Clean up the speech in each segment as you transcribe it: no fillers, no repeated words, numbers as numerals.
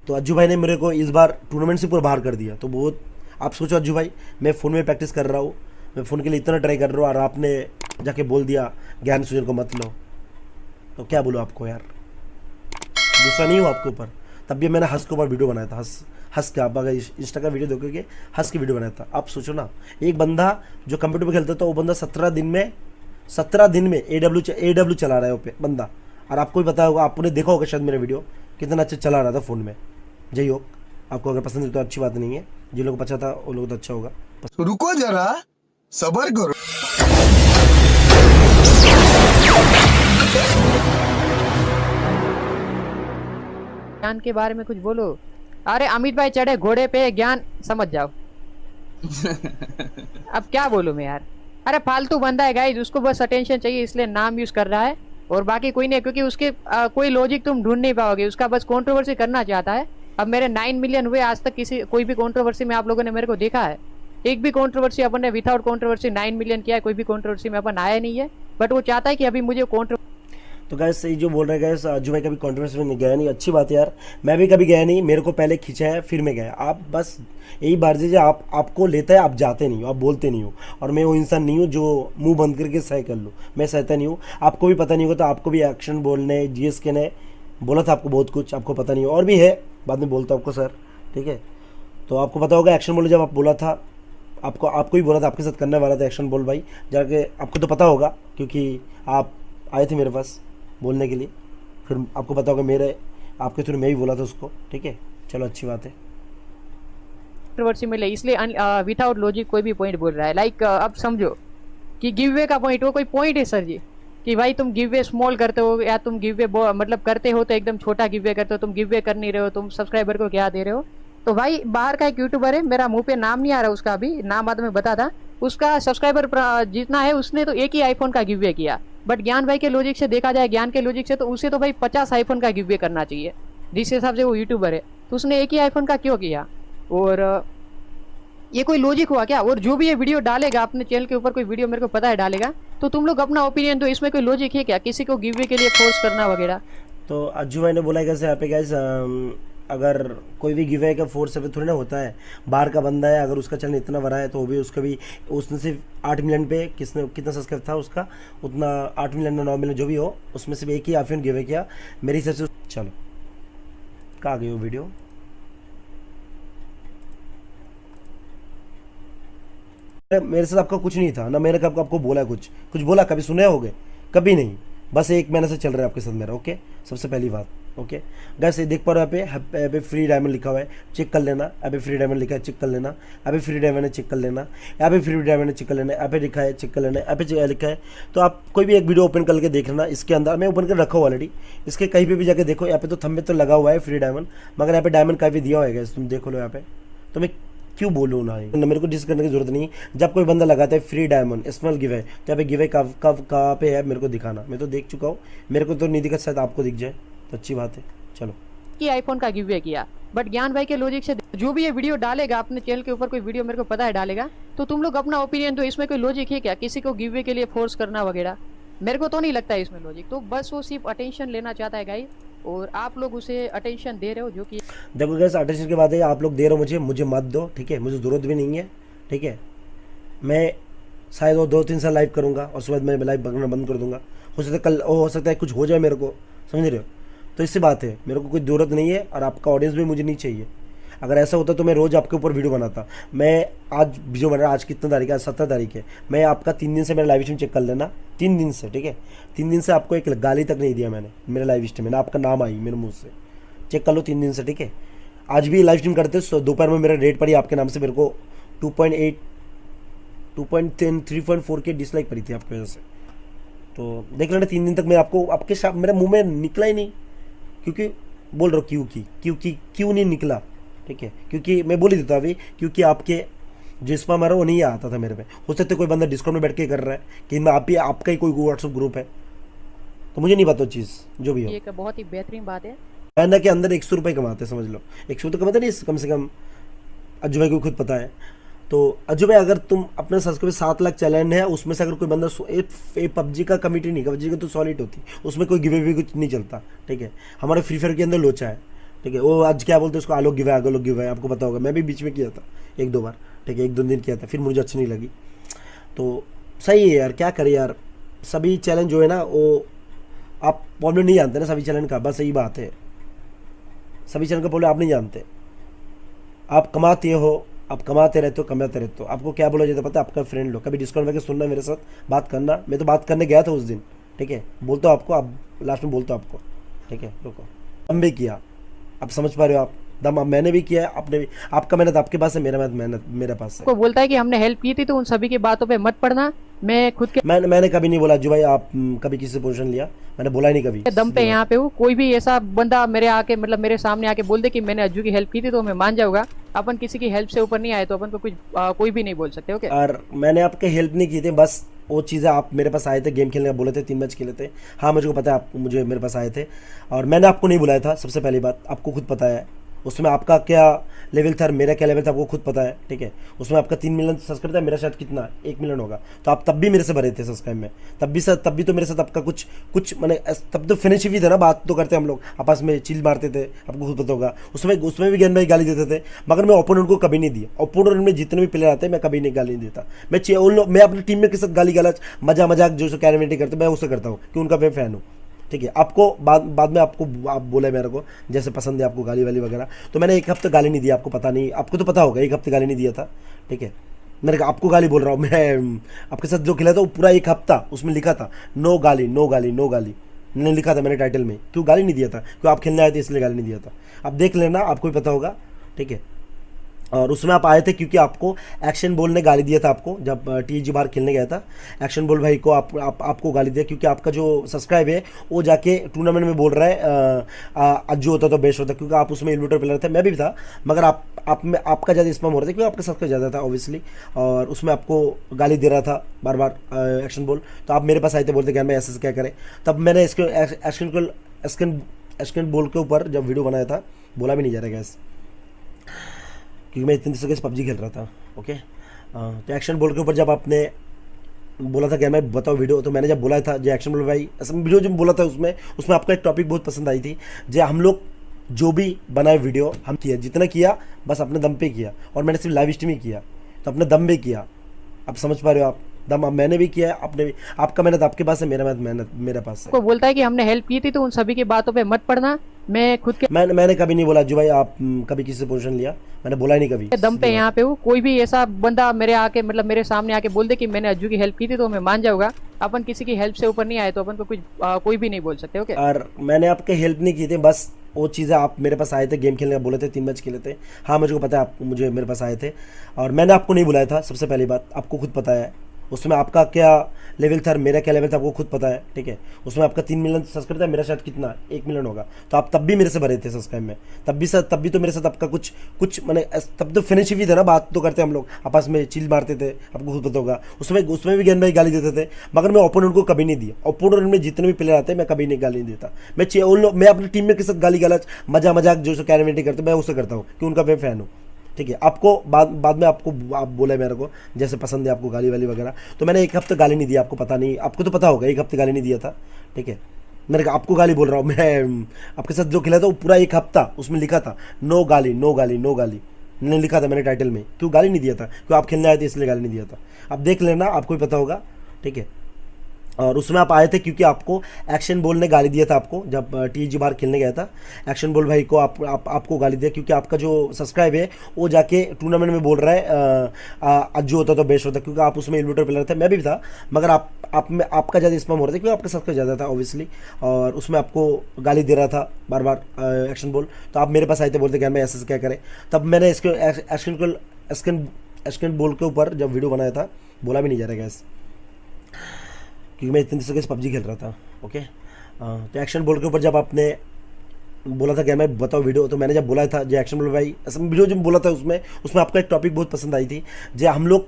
तो अज्जू भाई ने मेरे को इस बार टूर्नामेंट से पूरा बाहर कर दिया। तो बहुत, आप सोचो अज्जू भाई, मैं फ़ोन में प्रैक्टिस कर रहा हूँ, मैं फ़ोन के लिए इतना ट्राई कर रहा हूँ और आपने जाके बोल दिया ज्ञान सुजन को मत लो। तो क्या बोलो आपको यार, गुस्सा नहीं हो आपके ऊपर? तब भी मैंने हंस के ऊपर वीडियो बनाया था, हंस के। आप अगर इंस्टा का वीडियो देखोगे, हंस के वीडियो बनाया था। आप सोचो ना, एक बंदा जो कंप्यूटर पे खेलता था वो बंदा 17 दिन में AW चला रहा है वो पे बंदा। और आपको भी पता होगा, आपने देखा होगा शायद मेरा वीडियो, कितना अच्छा चला रहा था फ़ोन में। जय हो, आपको अगर पसंद है तो अच्छी बात नहीं है, जिन लोगों को पता था उन लोगों को तो अच्छा होगा। तो रुको जरा, सबर करो। ज्ञान के बारे में कुछ बोलो। अरे अमित भाई चढ़े घोड़े पे, ज्ञान समझ जाओ। अब क्या बोलूं मैं यार। अरे फालतू बंदा है गाइस, उसको बस अटेंशन चाहिए इसलिए नाम यूज कर रहा है, और बाकी कोई नहीं, क्योंकि उसके कोई लॉजिक तुम ढूंढ नहीं पाओगे। उसका बस कंट्रोवर्सी करना चाहता है। अब मेरे 9 मिलियन हुए, आज तक कोई भी कंट्रोवर्सी में आप लोगों ने मेरे को देखा है? एक भी कंट्रोवर्सी अपन ने विदाउट कंट्रोवर्सी 9 मिलियन किया है, कोई भी कंट्रोवर्सी में अपन आया नहीं है। बट वो चाहता है कि अभी मुझे तो गैस सही जो बोल रहे हैं गैस, अज्जू भाई कभी कॉन्ट्रोवर्सी में गया नहीं, अच्छी बात है यार। मैं भी कभी गया नहीं, मेरे को पहले खींचा है फिर मैं गया। आप बस यही बात दीजिए, आपको लेता है, आप जाते नहीं हो, आप बोलते नहीं हो। और मैं वो इंसान नहीं हूँ जो मुंह बंद करके सही कर लूँ, मैं सहता नहीं हूँ। आपको भी पता नहीं होगा, तो आपको भी एक्शन बोलने GSK ने बोला था आपको बहुत कुछ, आपको पता नहीं हो। और भी है, बाद में बोलता आपको सर, ठीक है। तो आपको पता होगा एक्शन बोले जब आप बोला था, आपको भी बोला था, आपके साथ करने वाला था एक्शन बोल भाई जाके। आपको तो पता होगा क्योंकि आप आए थे मेरे पास बोलने के लिए, फिर आपको पता होगा आपके थ्रू मैं ही बोला था उसको, ठीक है। चलो अच्छी बात है। कंट्रोवर्सी मिले इसलिए विदाउट लॉजिक कोई भी पॉइंट बोल रहा है। लाइक अब समझो कि गिव वे का पॉइंट, वो कोई पॉइंट है सर जी? कि भाई तुम गिव वे स्मॉल करते हो, या तुम गिव वे मतलब करते हो तो एकदम छोटा गिव वे करते हो। तुम गिव वे कर नहीं रहे हो, तुम सब्सक्राइबर को क्या दे रहे हो? तो भाई बाहर का एक यूट्यूबर है, मेरा मुंह पे नाम नहीं आ रहा उसका, अभी नाम बाद में बता था। उसका सब्सक्राइबर जितना है, उसने तो एक ही आईफोन का गिव वे किया। बट ज्ञान भाई के लॉजिक से देखा जाए, ज्ञान के लॉजिक से, तो उसे तो भाई 50 आईफोन का गिव वे करना चाहिए, जिस हिसाब से वो यूट्यूबर है। तो उसने एक ही आईफोन का क्यों किया? और ये कोई लॉजिक हुआ क्या? और जो भी ये वीडियो डालेगा अपने चैनल के ऊपर, कोई वीडियो मेरे को पता है डालेगा, तो तुम लोग अपना ओपिनियन दो, इसमें कोई लॉजिक है क्या? किसी को गिव वे के लिए फोर्स करना वगैरह। तो अज्जू भाई ने बोला है कैसे यहाँ पे गैस, अगर कोई भी गिव का फोर्स पे थोड़ी ना होता है। बाहर का बंदा है, अगर उसका चैनल इतना बड़ा है तो वो भी उसने सिर्फ 8 मिलियन पे कितना सब्सक्राइब था उसका, उतना 8 मिलियन 9 मिलियन जो भी हो, उसमें सिर्फ एक ही आईफोन गिव किया मेरी हिसाब से। चलो कहाँ गई वो वीडियो? मेरे साथ आपका कुछ नहीं था ना, मैंने कब आपको बोला कुछ बोला? कभी सुने होगे? कभी नहीं। बस 1 महीने से चल रहा है आपके साथ मेरा, ओके। सबसे पहली बात, ओके गैस, देख पा रहे हो यहाँ पे फ्री डायमंड लिखा हुआ है, चेक कर लेना। यहाँ पे फ्री डायमंड लिखा है, चेक कर लेना। यहाँ पे फ्री डायमंड है, चेक कर लेना। यहाँ पे फ्री डायमंड है, चेक कर लेना। यहाँ पे लिखा है, चेक कर लेना। यहाँ पे लिखा है। तो आप कोई भी एक वीडियो ओपन करके देख लेना। इसके अंदर मैं ओपन कर रखा हूँ ऑलरेडी, इसके कहीं पे भी जाके देखो। यहाँ पे तो थंब पे तो लगा हुआ है फ्री डायमंड, मगर यहाँ पे डायमंड कहीं भी दिया हुआ है, तुम देखो लो यहाँ पे। तो मैं क्यों बोलूँ ना, मेरे को डिस करने की जरूरत नहीं। जब कोई बंदा लगाता है फ्री डायमंड स्मॉल गिव है, तो यहाँ पे गिव है कहाँ पे है मेरे को दिखाना। मैं तो देख चुका हूँ, मेरे को तो नहीं दिखा, शायद आपको दिख जाए तो अच्छी बात है। चलो कि आईफोन का गिव वे किया। बट ज्ञान भाई के लॉजिक से जो भी ये वीडियो डालेगा अपने चैनल के ऊपर, कोई वीडियो मेरे को पता है डालेगा, तो तुम लोग अपना ओपिनियन दो, इसमें कोई लॉजिक है क्या? किसी को गिव वे के लिए फोर्स करना वगैरह, मेरे को तो नहीं लगता है इसमें लॉजिक। तो बस वो सिर्फ अटेंशन लेना चाहता है गाइस, और आप लोग उसे अटेंशन दे रहे हो, जो कि देखो गैस, अटेंशन की बात है, आप लोग दे रहे हो मुझे मत दो, ठीक है। मुझे ज़रूरत भी नहीं है, ठीक है। मैं शायद वो 2-3 साल लाइव करूँगा और उसके बाद मैं लाइव करना बंद कर दूँगा। हो सकता है कल हो सकता है कुछ हो जाए मेरे को, समझ रहे हो? तो इससे बात है, मेरे को कोई ज़रूरत नहीं है और आपका ऑडियंस भी मुझे नहीं चाहिए। अगर ऐसा होता तो मैं रोज़ आपके ऊपर वीडियो बनाता। मैं आज वीडियो बना, आज कितना तारीख है? आज 17 तारीख है। मैं आपका 3 दिन से मेरा लाइव स्ट्रीम चेक कर लेना, 3 दिन से, ठीक है। 3 दिन से आपको एक गाली तक नहीं दिया मैंने मेरे लाइव स्ट्रीम में, ना आपका नाम आई मेरे मुँह से। चेक कर लो 3 दिन से, ठीक है। आज भी लाइव स्ट्रीम करते दोपहर में मेरा रेट पड़ी आपके नाम से, मेरे को 2.8 2.10 3.4 के डिसलाइक पड़ी थी आपकी वजह से। तो देख लेना 3 दिन तक मैं आपको आपके साथ मेरे मुंह में निकला ही नहीं, क्योंकि बोल रहा हूँ क्यों नहीं निकला, ठीक है। क्योंकि मैं बोल ही देता अभी, क्योंकि आपके जो स्पैम आ रहा है वो नहीं आता था मेरे पे। हो सकता है कोई बंदा डिस्काउंट में बैठ के कर रहा है कि मैं आपका ही कोई व्हाट्सएप ग्रुप है, तो मुझे नहीं पता चीज़ जो भी हो। ये बहुत ही बेहतरीन बात है। महीना के अंदर 100 रुपये कमाते हैं, समझ लो। 100 तो कमाते नहीं, कम से कम अज्जू भाई को खुद पता है। तो अज्जू भाई, अगर तुम अपने सब्सक्राइबर 7 लाख चैलेंज है, उसमें से अगर कोई बंदा पबजी का कमेटी नहीं, पबजी की तो सॉलिड होती, उसमें कोई गिवे भी कुछ नहीं चलता, ठीक है। हमारे फ्री फायर के अंदर लोचा है, ठीक है। वो आज क्या बोलते हैं उसको, आलोक गिव है, आलोक गिव है, आपको पता होगा, मैं भी बीच में किया था एक दो बार, ठीक है, एक दो दिन किया था, फिर मुझे अच्छी नहीं लगी। तो सही है यार, क्या करें यार, सभी चैलेंज जो है ना वो आप प्रॉब्लम नहीं जानते ना सभी चैलेंज का, बस यही बात है, सभी चैलेंज का प्रॉब्लम आप नहीं जानते। आप कमाते हो, आप कमाते रहते हो, कमाते रहते हो, आपको क्या बोला जाता है पता है, आपका फ्रेंड लो, कभी डिस्काउंट करके सुनना मेरे साथ बात करना, मैं तो बात करने गया था उस दिन, ठीक है, बोलता हूँ आपको, आप लास्ट में बोलता हूँ आपको, ठीक है, रुको। दम भी किया, आप समझ पा रहे हो, आप दम, अब मैंने भी किया है, आपने भी, आपका मेहनत आपके पास है, मेरा मेहनत मेरे पास है। को बोलता है कि हमने हेल्प की थी तो उन सभी की बातों पे मत पड़ना। मैं खुद के मैंने कभी नहीं बोला जो भाई आप कभी किसी से पोजीशन लिया, मैंने बोला ही नहीं कभी। दम पे यहाँ पे हूँ। कोई भी ऐसा बंदा मेरे आके मतलब मेरे सामने आके बोल दे कि मैंने अज्जू की हेल्प की थी तो मैं मान जाऊंगा। अपन किसी की हेल्प से ऊपर नहीं आए तो अपन को कुछ कोई भी नहीं बोल सकते। ओके, और मैंने आपके हेल्प नहीं की थी, बस वो चीज़ें आप मेरे पास आए थे गेम खेलने का, बोले थे 3 मैच खेले थे, हाँ मुझे को पता है, आप मुझे मेरे पास आए थे और मैंने आपको नहीं बुलाया था, सबसे पहली बात आपको खुद पता है, उसमें आपका क्या लेवल था, मेरा क्या लेवल था आपको खुद पता है, ठीक है। उसमें आपका 3 मिलियन सब्सक्राइब था, मेरा शायद कितना 1 मिलियन होगा, तो आप तब भी मेरे से भरे थे सब्सक्राइब में, तब भी तो मेरे साथ आपका कुछ मैंने, तब तो फिनिश भी था ना, बात तो करते हम लोग आपस में, चिल मारते थे, आपको खुद पता होगा। उसमें भी ज्ञान भाई गाली देते थे, मगर मैं ओपोनेंट को कभी नहीं दिया, ओपोनेंट में जितने भी प्लेयर आते हैं मैं कभी नहीं गाली नहीं देता। मैं अपनी टीम में के साथ गाली गलौज मजाक जो कैरेमेटी करते मैं उससे करता हूँ कि उनका मैं फैन हूँ, ठीक है। आपको बाद में आपको आप बोले मेरे को जैसे पसंद है आपको गाली वाली वगैरह, तो मैंने 1 हफ्ते गाली नहीं दिया, आपको पता नहीं, आपको तो पता होगा 1 हफ्ते गाली नहीं दिया था, ठीक है। मैंने आपको गाली बोल रहा हूँ, मैं आपके साथ जो खेला था वो पूरा 1 हफ्ता उसमें लिखा था नो गाली नो गाली नो गाली, मैंने लिखा था मैंने टाइटल में, क्यों गाली नहीं दिया था, क्यों आप खेलने आए थे इसलिए गाली नहीं दिया था, आप देख लेना, आपको भी पता होगा, ठीक है। और उसमें आप आए थे क्योंकि आपको एक्शन बॉल ने गाली दिया था, आपको जब टीजी बाहर खेलने गया था, एक्शन बॉल भाई को आपको गाली दिया क्योंकि आपका जो सब्सक्राइब है वो जाके टूर्नामेंट में बोल रहा है अज्जू होता तो बेस्ट होता, क्योंकि आप उसमें इन्वर्टर प्लेयर थे, मैं भी था, मगर आप में आपका ज़्यादा स्पैम हो रहा था क्योंकि आपका सब्सक्राइब ज़्यादा था ऑब्वियसली, और उसमें आपको गाली दे रहा था बार बार एक्शन बॉल, तो आप मेरे पास आए थे, बोलते क्या मैं ऐसे क्या करें, तब मैंने एक्शन बॉल के ऊपर जब वीडियो बनाया था, बोला भी नहीं जा रहा गैस, क्योंकि मैं इतने दिनों से पबजी खेल रहा था, ओके। तो एक्शन बोल के ऊपर जब आपने बोला था कि मैं बताओ वीडियो, तो मैंने जब बोला था जो एक्शन बोल भाई असल वीडियो जो बोला था उसमें आपका एक टॉपिक बहुत पसंद आई थी, जो हम लोग जो भी बनाए वीडियो हम किया, जितना किया बस अपने दम पे किया, और मैंने सिर्फ लाइव स्ट्रीम ही किया, तो अपने दम पे किया, आप समझ पा रहे हो, आप दम, अब मैंने भी किया है, आपने भी, आपका मेहनत आपके पास है, मेरा मेहनत मेरे पास है। को बोलता है कि हमने हेल्प की थी तो उन सभी की बातों पे मत पड़ना। मैं खुद के मैंने कभी नहीं बोला जो भाई आप कभी किसी से पोजीशन लिया, मैंने बोला ही नहीं कभी। दम पे यहाँ पे हूँ। कोई भी ऐसा बंदा मेरे आके मतलब मेरे सामने आके बोल दे कि मैंने अज्जू की हेल्प की थी तो मैं मान जाऊंगा। अपन किसी की हेल्प से ऊपर नहीं आए तो अपन को कुछ कोई भी नहीं बोल सकते। ओके, और मैंने आपके हेल्प नहीं की थी, बस वो चीज़ें आप मेरे पास आए थे गेम खेलने का, बोले थे 3 मैच खेले थे, हाँ मुझे को पता है, आप मुझे मेरे पास आए थे और मैंने आपको नहीं बुलाया था, सबसे पहली बात आपको खुद पता है, उसमें आपका क्या लेवल था, मेरा क्या लेवल था आपको खुद पता है, ठीक है। उसमें आपका 3 मिलियन सब्सक्राइब था, मेरा शायद कितना 1 मिलियन होगा, तो आप तब भी मेरे से भरे थे सब्सक्राइब में, तब भी तो मेरे साथ आपका कुछ मैंने, तब तो फिनिश भी था ना, बात तो करते हम लोग आपस में, चिल मारते थे, आपको खुद पता होगा। उसमें भी ज्ञान भाई गाली देते थे, मगर मैं ओपोनेंट को कभी नहीं दिया, ओपोनेंट में जितने भी प्लेयर आते हैं मैं कभी नहीं गाली नहीं देता। मैं अपनी टीम में के साथ गाली गलौज मजाक जो कैरेमेटी करते मैं उससे करता हूँ कि उनका मैं फैन हूँ, ठीक है। आपको बाद में आपको आप बोले मेरे को जैसे पसंद है आपको गाली वाली वगैरह, तो मैंने 1 हफ्ते गाली नहीं दिया, आपको पता नहीं, आपको तो पता होगा 1 हफ्ते गाली नहीं दिया था, ठीक है। मैंने आपको गाली बोल रहा हूँ, मैं आपके साथ जो खेला था वो पूरा 1 हफ्ता उसमें लिखा था नो गाली नो गाली नो गाली, मैंने लिखा था मैंने टाइटल में, क्यों गाली नहीं दिया था, क्यों आप खेलने आए थे इसलिए गाली नहीं दिया था, आप देख लेना, आपको भी पता होगा, ठीक है। और उसमें आप आए थे क्योंकि आपको एक्शन बॉल ने गाली दिया था, आपको जब टीजी बाहर खेलने गया था, एक्शन बॉल भाई को आपको गाली दिया क्योंकि आपका जो सब्सक्राइब है वो जाके टूर्नामेंट में बोल रहा है अज्जू होता तो बेस्ट होता, क्योंकि आप उसमें इन्वर्टर प्लेयर थे, मैं भी था, मगर आप में आपका ज़्यादा स्पैम हो रहा था क्योंकि आपका सब्सक्राइब ज़्यादा था ऑब्वियसली, और उसमें आपको गाली दे रहा था बार बार एक्शन बॉल, तो आप मेरे पास आए थे, बोलते क्या मैं ऐसे क्या करें, तब मैंने एक्शन बॉल के ऊपर जब वीडियो बनाया था, बोला भी नहीं जा रहा गैस, क्योंकि मैं इतने दिनों से पबजी खेल रहा था, ओके। तो एक्शन बॉल के ऊपर जब आपने बोला था क्या मैं बताओ वीडियो, तो मैंने जब बोला था जो एक्शन बॉल भाई असल वीडियो जो बोला था उसमें आपका एक टॉपिक बहुत पसंद आई थी, जो हम लोग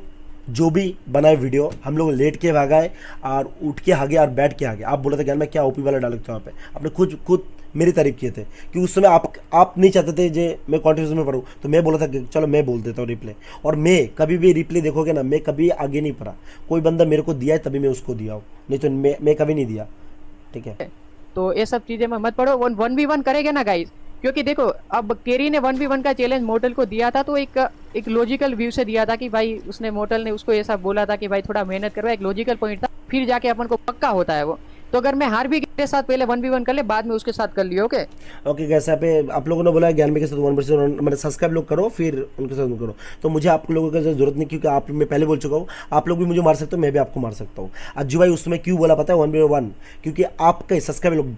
जो भी बनाए वीडियो हम लोग लेट के भागाए और उठ के आगे और बैठ के आगे, आप बोला था क्या मैं क्या ओपी वाला डाल था वहाँ पे, आपने खुद मेरी तारीफ किए थे कि उस समय आप नहीं चाहते थे जे मैं कॉन्टिन्यूस में पढ़ूँ, तो मैं बोला था कि चलो मैं बोल देता हूँ रिप्ले, और मैं कभी भी रिप्ले देखोगे ना, मैं कभी आगे नहीं पढ़ा, कोई बंदा मेरे को दिया है तभी मैं उसको दिया हूँ, नहीं तो मैं कभी नहीं दिया, ठीक है। तो ये सब चीजें में मत पढ़ो। 1v1 करेंगे ना गाइस, क्योंकि देखो अब केरी ने 1v1 का चैलेंज मोर्टल को दिया था, तो एक लॉजिकल व्यू से दिया था कि भाई उसने मोर्टल ने उसको ऐसा बोला था कि भाई थोड़ा मेहनत करो, एक लॉजिकल पॉइंट था, फिर जाके अपन को पक्का होता है वो। तो अगर मैं हार भी के साथ पहले 1v1 कर ले, बाद में उसके साथ कर लियो। ओके ओके कैसे पे आप लोगों ने बोला ज्ञानवी के साथ 1% मतलब सब्सक्राइब लोग करो, फिर उनके साथ करो। तो मुझे आप लोगों की जरूरत नहीं, क्योंकि आप मैं पहले बोल चुका हूँ, आप लोग भी मुझे मार सकते हो, मैं भी आपको मार सकता हूँ। अज्जू भाई उसमें क्यों बोला पता है 1v1, क्योंकि आपके सब्सक्राइब लोग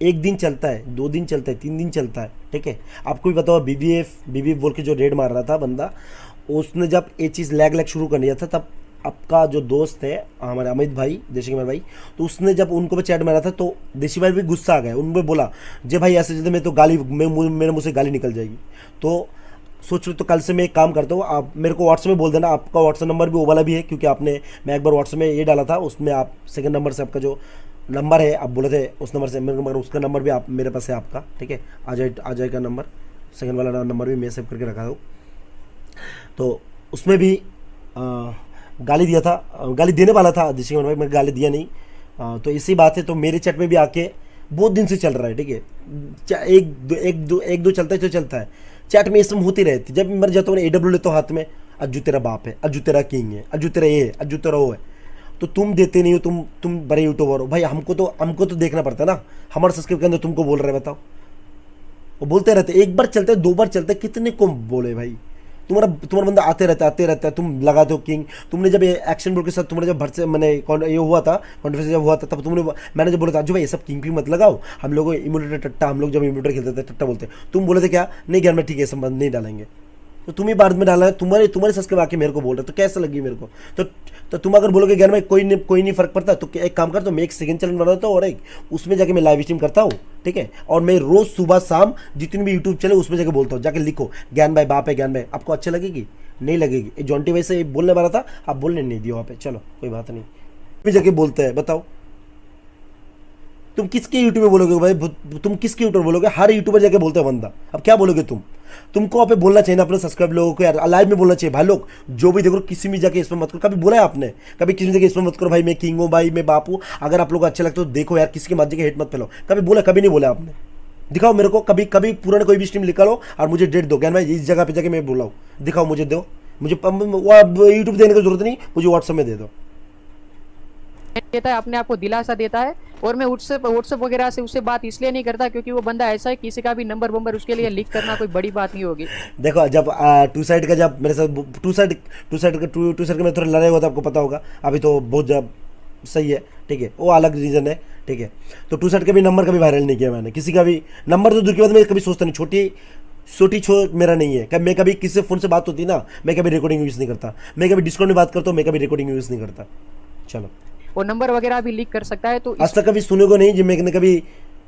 एक दिन चलता है, 2 दिन चलता है, 3 दिन चलता है, ठीक है। आपको भी पता हो बीबीएफ बोल के जो रेड मार रहा था बंदा, उसने जब ये चीज़ लैग शुरू कर दिया था, तब आपका जो दोस्त है हमारे अमित भाई, देशी कुमार भाई, तो उसने जब उनको भी चैट मारा था, तो देशी भाई भी गुस्सा आ गया, उनमें बोला जे भाई ऐसे चलते मैं तो गाली मेरे मुँह से गाली निकल जाएगी। तो सोच लो, तो कल से मैं एक काम करता हूँ, आप मेरे को व्हाट्सएप में बोल देना, आपका व्हाट्सएप नंबर भी वो वाला भी है, क्योंकि आपने मैं एक बार व्हाट्सएप में ये डाला था, उसमें आप सेकंड नंबर से आपका जो नंबर है आप बोले थे उस नंबर से, मेरे नंबर उसका नंबर भी आप मेरे पास है आपका, ठीक है। अजय का नंबर, सेकंड वाला नंबर भी मैं सेव करके रखा हूँ। तो उसमें भी गाली दिया था, गाली देने वाला था देशी भाई, मैं गाली दिया नहीं। तो इसी बात है, तो मेरे चैट में भी आके बहुत दिन से चल रहा है, ठीक है। एक दो चलता है तो चलता है, चैट में इसमें होती रहती। जब मर जाता हूँ ना, AW लेता हूँ हाथ में, अज्जू तेरा बाप है, अज्जू तेरा किंग है, अज्जू तेरा ये है, अज्जू तेरा वो है। तो तुम देते नहीं हो, तुम बड़े यूट्यूबर हो भाई, हमको तो देखना पड़ता है ना, हमारे सब्सक्राइब के अंदर तुमको बोल रहे, बताओ। वो बोलते रहते, एक बार चलते 2 बार चलते, कितने को बोले भाई। तुम्हारा बंदा आते रहता है, तुम लगाते हो किंग। तुमने जब एक्शन बोल के साथ तुम्हारे जब भरसे मैंने ये हुआ था, कॉन्फ्रेंस जब हुआ था, तब मैंने जब बोला था अज्जू भाई ये सब किंग मत लगाओ, हम लोग इम्यूलेटर टट्टा, हम लोग जब इम्यूलेटर खेलते थे टट्टा बोलते, तुम बोले थे क्या नहीं ज्ञान में, ठीक है संबंध नहीं डालेंगे। तो तुम ही बाद में डाला है, तुम्हारे सब्सक्राइब आके मेरे को बोल रहे, तो कैसा लगी मेरे को। तो तुम अगर बोलोगे ज्ञान में कोई नहीं फर्क पड़ता, तो एक काम कर, तो मैं एक सेकंड चैनल बनाता हूँ और एक उसमें जाके मैं लाइव स्ट्रीम करता हूँ, ठीक है। और मैं रोज सुबह शाम जितनी भी यूट्यूब चले उसमें जाके बोलता हूँ, जाके लिखो ज्ञान भाई बाप है, ज्ञान भाई। आपको अच्छा लगेगी? नहीं लगेगी। ये जॉन्टी भाई से बोलने वाला था, आप बोलने नहीं दिया वहाँ पे, चलो कोई बात नहीं। भी जाके बोलते हैं, बताओ तुम किसके यूट्यूब में बोलोगे भाई, तुम किसके यूट्यूबर बोलोगे? हर यूट्यूबर जाके बोलते हैं बंदा, अब क्या बोलोगे तुमको वहाँ पे बोलना चाहिए ना अपने सब्सक्राइब लोगों को, यार लाइव में बोलना चाहिए भाई। लोग जो भी देखो, किसी भी जगह इसमें मत करो, कभी बोला है आपने कभी किसी जगह इसमें मत करो भाई मैं किंग हूँ, भाई मैं बाप हूँ, अगर आप लोग अच्छा लगता है तो देखो यार, किसी की मर्जी के हेट मत फैलाओ, कभी बोला? कभी नहीं बोला आपने। दिखाओ मेरे को, कभी पुराना कोई भी स्ट्रीम निकालो और मुझे डेट दो, ज्ञान भाई इस जगह पे जाके मैं बोला हूँ, दिखाओ मुझे, दो मुझे, यूट्यूब देने की जरूरत नहीं, मुझे व्हाट्सएप में दे दो। देता है, अपने आप को दिलासा देता है। और मैं व्हाट्सएप वगैरह से उससे बात इसलिए नहीं करता क्योंकि वो बंदा ऐसा है, किसी का भी नंबर उसके लिए लीक करना कोई बड़ी बात नहीं होगी। देखो जब टू साइड का, जब मेरे साथ टू साइड का मैं थोड़ा लड़ाई हुआ था, आपको पता होगा, अभी तो बहुत जब सही है, ठीक है, वो अलग रीज़न है, ठीक है। तो टू साइड का भी नंबर कभी वायरल नहीं किया मैंने, किसी का भी नंबर, तो दूर की बात मैं कभी सोचता नहीं, छोटी मेरा नहीं है। मैं कभी किसी से फ़ोन से बात होती ना, मैं कभी रिकॉर्डिंग यूज़ नहीं करता, मैं कभी डिस्काउंट में बात करता हूँ, मैं कभी रिकॉर्डिंग यूज़ नहीं करता। चलो, वो नंबर वगैरह भी लीक कर सकता है, तो आज तक कभी सुने को नहीं जी मैंने कभी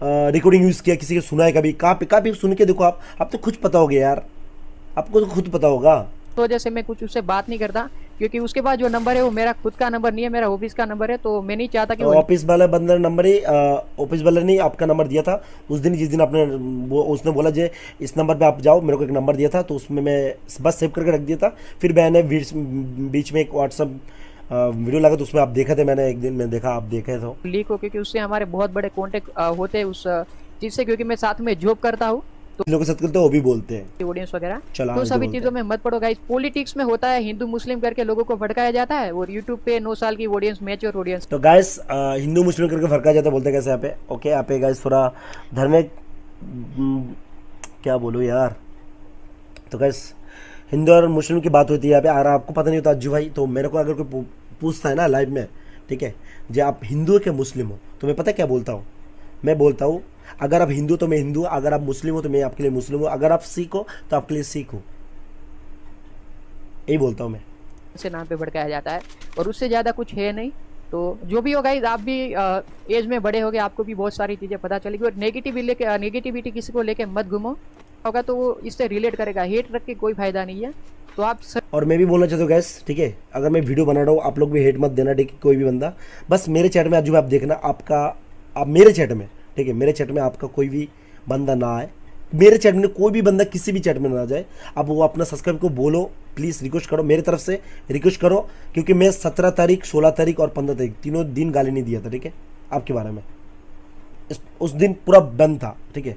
रिकॉर्डिंग यूज़ किया, किसी को सुना है कभी? कहाँ पे सुन के देखो, आप तो खुद पता होगा यार, आपको तो खुद पता होगा। तो जैसे मैं कुछ उससे बात नहीं करता, क्योंकि उसके बाद जो नंबर है वो मेरा खुद का नंबर नहीं है, मेरा ऑफिस का नंबर है, तो मैं नहीं चाहता कि ऑफिस वाला बंदा नंबर ही, ऑफिस वाला नहीं आपका नंबर दिया था उस दिन, जिस दिन आपने उसने बोला जे इस नंबर पे आप जाओ, मेरे को एक नंबर दिया था, तो उसमें मैं बस सेव करके रख दिया था। फिर मैंने बीच में एक व्हाट्सअप वीडियो लगा, तो उसमें आप देखा थे, मैंने एक दिन मैं देखा, आप देखे तो लीक हो, क्योंकि उससे हमारे बहुत बड़े कॉन्टेक्ट होते हैं उस चीज से, क्योंकि मैं साथ में जॉब करता हूँ, तो लोगों के साथ करते वो भी बोलते हैं ऑडियंस वगैरह, चलो तो सभी चीजों में मत पड़ो गाइस। पॉलिटिक्स में होता है, हिंदू मुस्लिम करके लोगों को भड़काया जाता है, और यूट्यूब पे 9 साल की ऑडियंस, मैच्योर ऑडियंस। तो गाइस हिंदू मुस्लिम करके फर्क जाता है, बोलते कैसे यहाँ पे, ओके यहाँ पे गाइस थोड़ा धार्मिक, क्या बोलूँ यार, तो गाइस हिंदू और मुस्लिम की बात होती है यहाँ पे। अगर आपको पता नहीं होता अज्जू भाई, तो मेरे को अगर कोई पूछता है ना लाइव में, ठीक है, जो आप हिंदू हो क्या मुस्लिम हो, तो मैं पता क्या बोलता हूँ, मैं बोलता हूँ अगर आप हिंदू तो मैं हिंदू, अगर आप मुस्लिम हो तो मैं आपके लिए मुस्लिम हूँ, अगर आप सिख हो तो आपके लिए सिख हूँ, यही बोलता हूँ मैं। से नाम पे भड़काया जाता है, और उससे ज्यादा कुछ है नहीं। तो जो भी हो गाइस, आप भी एज में बड़े हो गए, आपको भी बहुत सारी चीजें पता चलेगी, और नेगेटिविटी किसी को लेके मत घूमो, होगा तो वो इससे रिलेट करेगा, हेट रख के कोई फायदा नहीं है। तो आप और मैं भी बोलना चाहता हूँ गैस, ठीक है, अगर मैं वीडियो बना रहा हूँ आप लोग भी हेट मत देना, ठीक है, कोई भी बंदा, बस मेरे चैट में अज्जू आप देखना, आप मेरे चैट में, ठीक है, मेरे चैट में आपका कोई भी बंदा ना आए, मेरे चैट में कोई भी बंदा किसी भी चैट में ना जाए। अब वो अपना सब्सक्राइब को बोलो, प्लीज़ रिक्वेस्ट करो, मेरी तरफ से रिक्वेस्ट करो, क्योंकि मैं 17 तारीख 16 तारीख और 15 तारीख तीनों दिन गाली नहीं दिया था, ठीक है, आपके बारे में, उस दिन पूरा बंद था, ठीक है।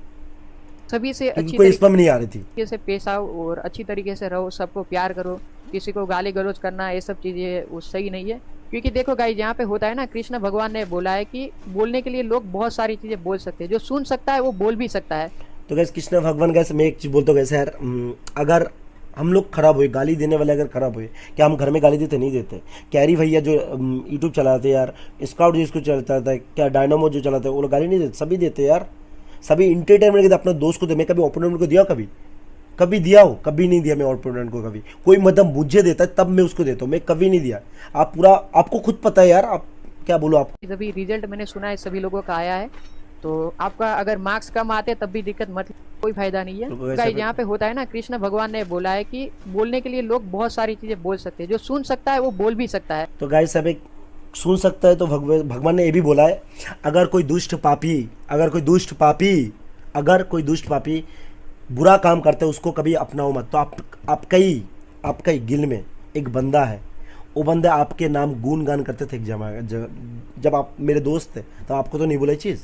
सभी से क्योंकि अच्छी कोई तरीके स्पैम नहीं आ रही थी। से पेश आओ और अच्छी तरीके से रहो, सबको प्यार करो। किसी को गाली गलौज करना ये सब चीजें वो सही नहीं है। क्योंकि देखो गाइस, यहाँ पे होता है ना, कृष्ण भगवान ने बोला है कि बोलने के लिए लोग बहुत सारी चीजें बोल सकते हैं, जो सुन सकता है वो बोल भी सकता है। तो गैस कृष्ण भगवान गैस मैं एक चीज़ बोलता हूँ गैसे यार, अगर हम लोग खराब हुए, गाली देने वाले अगर खराब हुए, क्या हम घर में गाली देते? नहीं देते। कैरी भैया जो यूट्यूब चलाते यार, स्काउट जिसको चलाता है, क्या डायनामो जो चलाते हैं, वो लोग गाली नहीं देते? सभी देते यार, सभी इंटरटेनमेंट के लिए अपने दोस्त को दे। मैं कभी ओपोनेंट को दिया? कभी दिया हो? कभी नहीं दिया मैं ओपोनेंट को कभी। कोई मतलब मुझे देता है तब मैं उसको देता हूँ, मैं कभी नहीं दिया। आप पूरा आपको खुद पता है यार, आप क्या बोलो आप। अभी रिजल्ट मैंने सुना है सभी लोगों का आया है, तो आपका अगर मार्क्स कम आते तब भी दिक्कत मत, कोई फायदा नहीं है। तो वैसे गाइस, यहाँ पे होता है ना, कृष्ण भगवान ने बोला है कि बोलने के लिए लोग बहुत सारी चीजें बोल सकते हैं, जो सुन सकता है वो बोल भी सकता है। तो गाइस सब एक सुन सकता है, तो भगवान ने ये भी बोला है, अगर कोई दुष्ट पापी बुरा काम करते है उसको कभी अपनाओ मत। तो आपका ही गिल में एक बंदा है, वो बंदा आपके नाम गुणगान करते थे एक जब आप मेरे दोस्त थे, तो आपको तो नहीं बोला चीज़।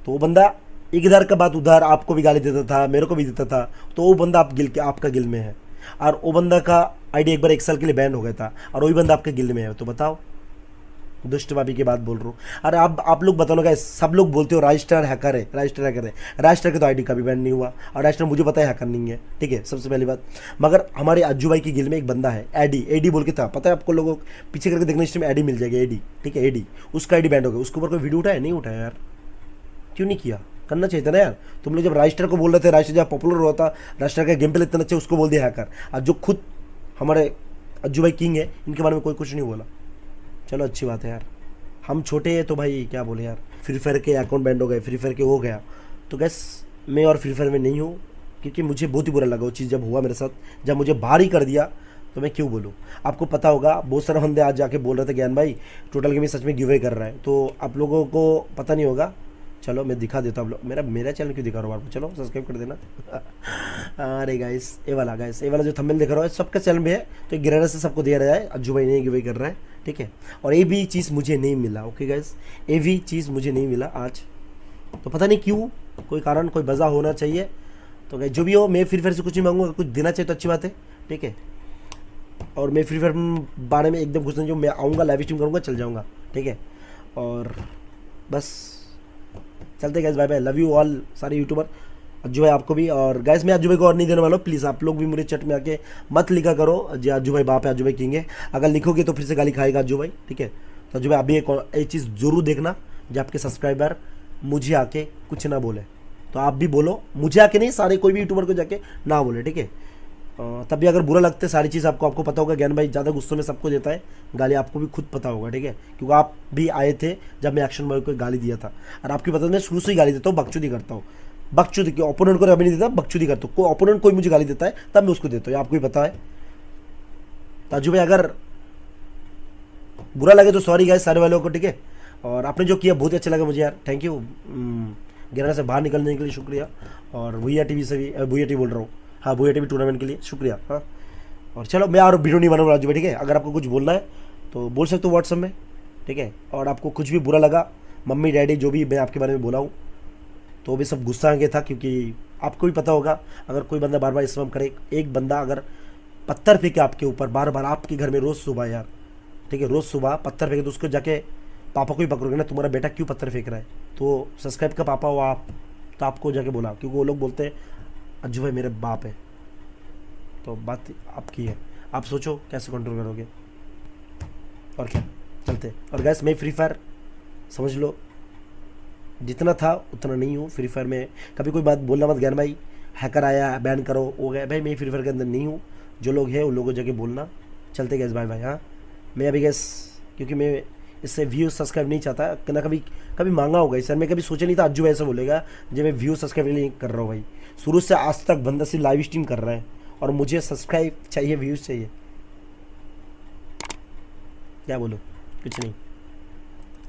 तो वो बंदा एक इधर का बात उधर आपको भी गाली देता था, मेरे को भी देता था। तो वो बंदा आपका गिल में है, और वो बंदा का आईडी एक बार 1 साल के लिए बैन हो गया था, और वही बंदा आपके गिल में है। तो बताओ, दुष्ट भाभी की बात बोल रहा हूँ। अरे आप लोग बताओ ना गाइस, सब लोग बोलते हो राजस्टार हैकर है, राजस्टार के तो आईडी कभी बैन नहीं हुआ, और राजस्टार मुझे पता है हैकर नहीं है, ठीक है, सबसे पहली बात। मगर हमारे अज्जू भाई की गिल में एक बंदा है, एडी बोल के था, पता है आपको? लोगों पीछे करके देखने स्ट्रीम एडी मिल जाएगी, एडी, ठीक है, एडी। उसका आईडी बैन हो गया, उसके ऊपर कोई वीडियो उठाया? नहीं उठाया यार, क्यों नहीं किया? करना चाहिए था ना यार। तुम लोग जब राजस्टार को बोल रहे थे, राजस्टार जब पॉपुलर हुआ था, राजस्टार का गेम प्ले इतना अच्छा, उसको बोल दिया हैकर। और जो खुद हमारे अज्जू भाई किंग है, इनके बारे में कोई कुछ नहीं बोला। चलो अच्छी बात है यार, हम छोटे हैं तो भाई क्या बोले यार। फ्री फायर के अकाउंट बैंड हो गए, फ्री फायर के हो गया, तो गैस मैं और फ्री फायर में नहीं हूँ, क्योंकि मुझे बहुत ही बुरा लगा वो चीज़ जब हुआ मेरे साथ, जब मुझे बाहर ही कर दिया। तो मैं क्यों बोलूँ? आपको पता होगा, बहुत सारे बंदे आज जाके बोल रहे थे ज्ञान भाई टोटल गेमिंग सच में गिव अवे कर रहा है, तो आप लोगों को पता नहीं होगा। चलो मैं दिखा देता हूँ, मेरा चैनल क्यों दिखा रहा हूँ आपको? चलो सब्सक्राइब कर देना। अरे गाइस ये वाला जो थंबनेल दिख रहा है सबका चैनल में है, तो गिराना से सबको दिया रहा है, अज्जू भाई नहीं गिव अवे कर रहा है, ठीक है। और ये भी चीज़ मुझे नहीं मिला, ओके गाइस, ये भी चीज़ मुझे नहीं मिला आज, तो पता नहीं क्यों, कोई कारण, कोई वजह होना चाहिए। तो गाइस जो भी हो, मैं फ्री फायर से कुछ नहीं मांगूंगा, कुछ देना चाहिए तो अच्छी बात है, ठीक है। और मैं फ्री फायर बारे में एकदम कुछ नहीं, जो मैं आऊँगा लाइव स्ट्रीम करूँगा, चल जाऊँगा, ठीक है। और बस चलते guys, bye bye, love you all सारे यूट्यूबर, अज्जू भाई आपको भी। और गाइस मैं अज्जू भाई को और नहीं देने वाला हूँ, प्लीज़ आप लोग भी मेरे चैट में आके मत लिखा करो जी अज्जू भाई बाप है, अज्जू भाई किंग है। अगर लिखोगे तो फिर से गाली खाएगा अज्जू भाई, ठीक है। तो अज्जू भाई आप भी एक चीज़ जरूर देखना, जो आपके सब्सक्राइबर मुझे आके कुछ ना बोले, तो आप भी बोलो, मुझे आके नहीं, सारे कोई भी यूट्यूबर को जाके ना बोले, ठीक है। तब भी अगर बुरा लगता है, सारी चीज़ आपको पता होगा, ज्ञान भाई ज़्यादा गुस्से में सबको देता है गाली, आपको भी खुद पता होगा, ठीक है, क्योंकि आप भी आए थे जब मैं एक्शन बॉय को गाली दिया था। और आपकी पता है मैं शुरू से ही गाली देता हूँ, बकचोदी करता हूँ, बकचोदी की ओपोनेंट को अभी नहीं देता, बकचोदी करता हूँ। कोई ओपोनेंट कोई मुझे गाली देता है तब मैं उसको देता हूँ, आपको भी पता है। तो अज्जू भाई अगर बुरा लगे तो सॉरी गाइस सारे वालों को, ठीक है। और आपने जो किया बहुत ही अच्छा लगा मुझे यार, थैंक यू। गिराना से बाहर निकलने के लिए शुक्रिया, और भूया टीवी से भी, भूया टीवी बोल रहा हूँ, हाँ भूया टीवी टूर्नामेंट के लिए शुक्रिया, हाँ। और चलो मैं और वीडियो नहीं बना रहा, ठीक है। अगर आपको कुछ बोलना है तो बोल सकते हो व्हाट्सएप में, ठीक है। और आपको कुछ भी बुरा लगा, मम्मी डैडी जो भी मैं आपके बारे में बोला हूँ, तो वो भी सब गुस्सा के था, क्योंकि आपको भी पता होगा, अगर कोई बंदा बार बार स्पैम करे, एक बंदा अगर पत्थर फेंके आपके ऊपर बार बार आपके घर में रोज़ सुबह यार, ठीक है, रोज़ सुबह पत्थर फेंके, तो उसको जाके पापा को ही पकड़ोगे ना, तुम्हारा बेटा क्यों पत्थर फेंक रहा है। तो सब्सक्राइब का पापा हो आप, तो आपको जाके बोला, क्योंकि वो लोग बोलते हैं अज्जू भाई मेरे बाप है। तो बात आपकी है, आप सोचो कैसे कंट्रोल करोगे, और क्या, चलते। और गैस मैं फ्री फायर समझ लो जितना था उतना नहीं हूँ फ्री फायर में, कभी कोई बात बोलना मत, ज्ञान भाई हैकर आया बैन करो हो गया, भाई मैं फ्री फायर के अंदर नहीं हूँ, जो लोग हैं उन लोगों को जाके बोलना। चलते गैस, बाय बाय। हाँ मैं अभी गैस, क्योंकि मैं इससे व्यू सब्सक्राइब नहीं चाहता, ना कभी मांगा होगा इस सर, मैं कभी सोचा नहीं था अज्जू ऐसा बोलेगा जब मैं व्यू सब्सक्राइब नहीं कर रहा हूँ। भाई शुरू से आज तक बंदा सिर्फ लाइव स्ट्रीम कर रहा है, और मुझे सब्सक्राइब चाहिए, व्यूज़ चाहिए, क्या बोलो, कुछ नहीं।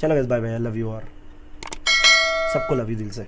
चलो guys bye bye, love you, और सबको लव यू दिल से।